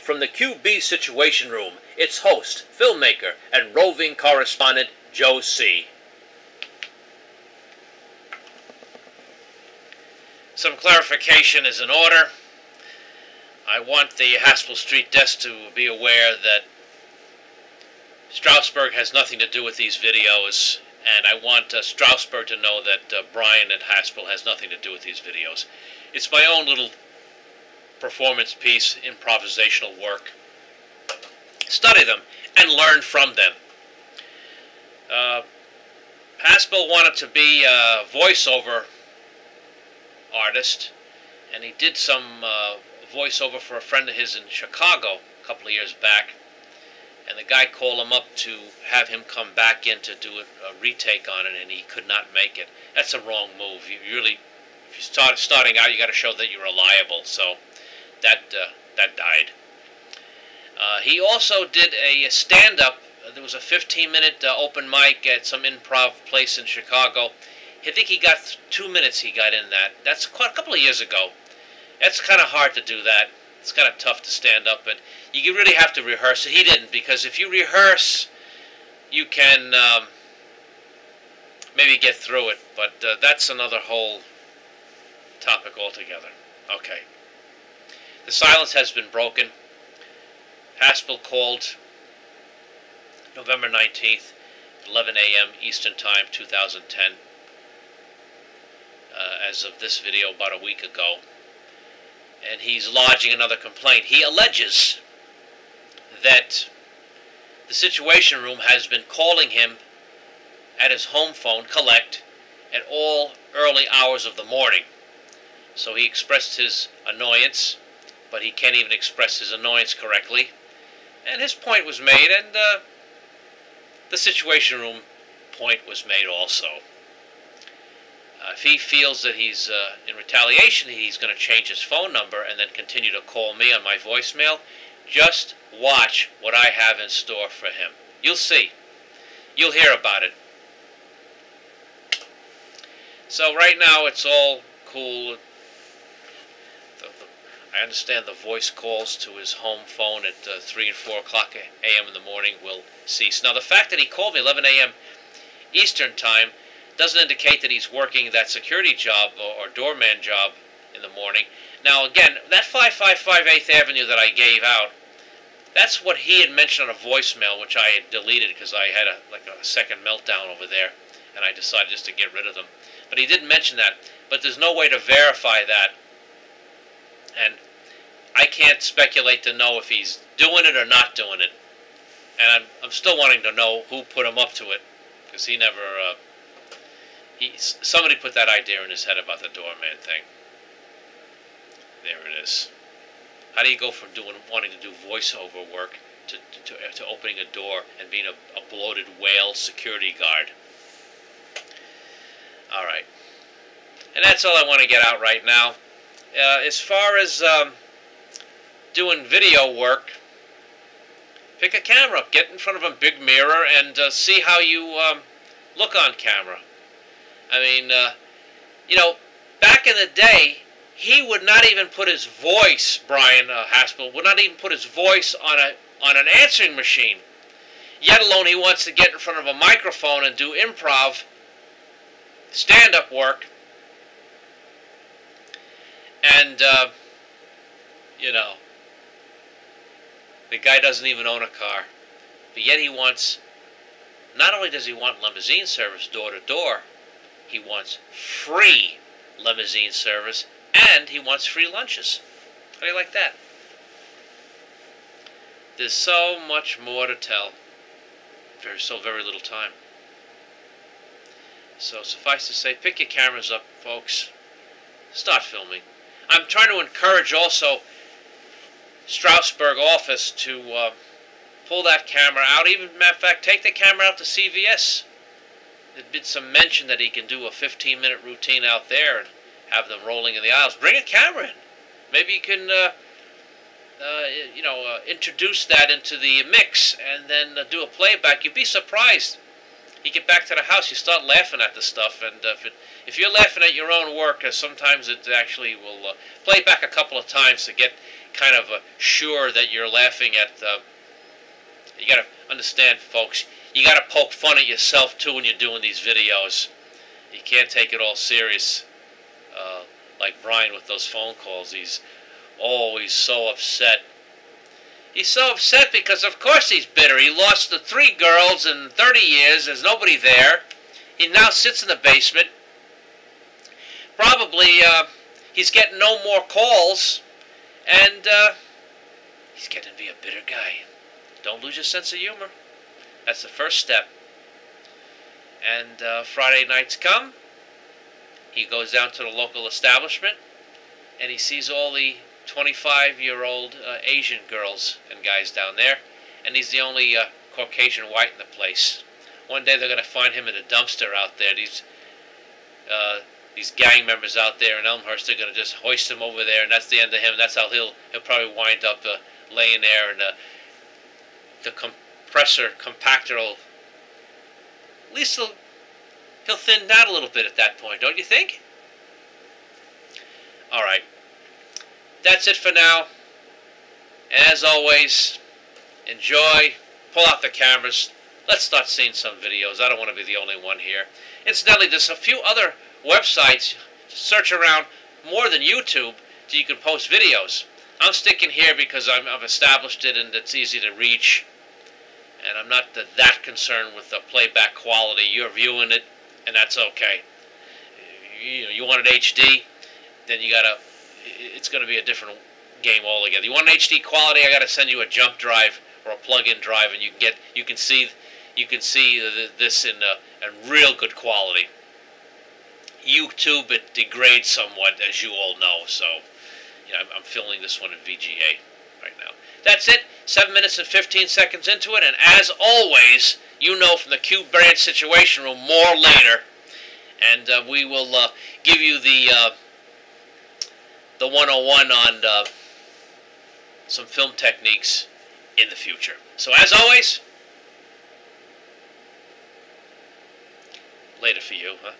from the QB Situation Room, its host, filmmaker, and roving correspondent, Joe C. Some clarification is in order. I want the Haspel Street desk to be aware that Strasburg has nothing to do with these videos, and I want Strasburg to know that Brian at Haspel has nothing to do with these videos. It's my own little performance piece, improvisational work. Study them and learn from them. Haspel wanted to be a voiceover artist, and he did some voiceover for a friend of his in Chicago a couple of years back, and the guy called him up to have him come back in to do a retake on it, and he could not make it. That's a wrong move. You really, if you starting out, you got to show that you're reliable. So that died. He also did a stand-up. There was a 15-minute open mic at some improv place in Chicago. I think he got 2 minutes. He got in that. That's quite a couple of years ago. That's kind of hard to do that. It's kind of tough to stand up, and you really have to rehearse it. He didn't, because if you rehearse, you can maybe get through it, but that's another whole topic altogether. Okay. The silence has been broken. Haspel called November 19th, 11 a.m. Eastern Time, 2010, as of this video about a week ago. And he's lodging another complaint. He alleges that the Situation Room has been calling him at his home phone, collect, at all early hours of the morning. So he expressed his annoyance, but he can't even express his annoyance correctly. And his point was made, and the Situation Room point was made also. If he feels that he's in retaliation, he's going to change his phone number and then continue to call me on my voicemail. Just watch what I have in store for him. You'll see. You'll hear about it. So right now it's all cool. I understand the voice calls to his home phone at 3 and 4 o'clock a.m. in the morning will cease. Now the fact that he called me 11 a.m. Eastern Time doesn't indicate that he's working that security job or doorman job in the morning. Now again, that 555 8th Avenue that I gave out, that's what he had mentioned on a voicemail, which I had deleted because I had a second meltdown over there, and I decided just to get rid of them. But he did mention that, but there's no way to verify that, and I can't speculate to know if he's doing it or not doing it. And I'm still wanting to know who put him up to it, because he never... somebody put that idea in his head about the doorman thing. There it is. How do you go from wanting to do voiceover work to opening a door and being a bloated whale security guard? All right. And that's all I want to get out right now. As far as doing video work, pick a camera up, get in front of a big mirror, and see how you look on camera. I mean, you know, back in the day, he would not even put his voice, Brian Haspel, would not even put his voice on an answering machine. Yet alone he wants to get in front of a microphone and do improv, stand-up work. And, you know, the guy doesn't even own a car. But yet he wants, not only does he want limousine service door to door, he wants free limousine service, and he wants free lunches. How do you like that? There's so much more to tell. There's so very little time. So suffice to say, pick your cameras up, folks. Start filming. I'm trying to encourage also Strasburg office to pull that camera out. Even, matter of fact, take the camera out to CVS. There's been some mention that he can do a 15-minute routine out there and have them rolling in the aisles. Bring a camera in. Maybe you can, introduce that into the mix and then do a playback. You'd be surprised. You get back to the house, you start laughing at the stuff, and if you're laughing at your own work, sometimes it actually will play back a couple of times to get kind of sure that you're laughing at. You got to understand, folks. You got to poke fun at yourself too when you're doing these videos. You can't take it all serious. Like Brian with those phone calls, he's always so upset. He's so upset because, of course, he's bitter. He lost the 3 girls in 30 years. There's nobody there. He now sits in the basement. Probably he's getting no more calls, and he's getting to be a bitter guy. Don't lose your sense of humor. That's the first step. And Friday nights come. He goes down to the local establishment, and he sees all the 25-year-old Asian girls and guys down there, and he's the only Caucasian white in the place. One day they're going to find him in a dumpster out there. These gang members out there in Elmhurst are going to just hoist him over there, and that's the end of him. That's how he'll probably wind up laying there, and the compactor will, at least he'll thin down a little bit at that point, don't you think? All right. That's it for now. And as always, enjoy. Pull out the cameras. Let's start seeing some videos. I don't want to be the only one here. Incidentally, there's a few other websites. Search around more than YouTube so you can post videos. I'm sticking here because I've established it and it's easy to reach. And I'm not that concerned with the playback quality. You're viewing it, and that's okay. You want it HD, then it's going to be a different game altogether. You want an HD quality, I got to send you a jump drive or a plug-in drive, and you can see this in real good quality. YouTube, it degrades somewhat, as you all know. So, I'm filming this one in VGA right now. That's it. 7 minutes and 15 seconds into it, and as always, from the Q Brand Situation Room, more later, and we will give you the 101 on some film techniques in the future. So as always, later for you, huh?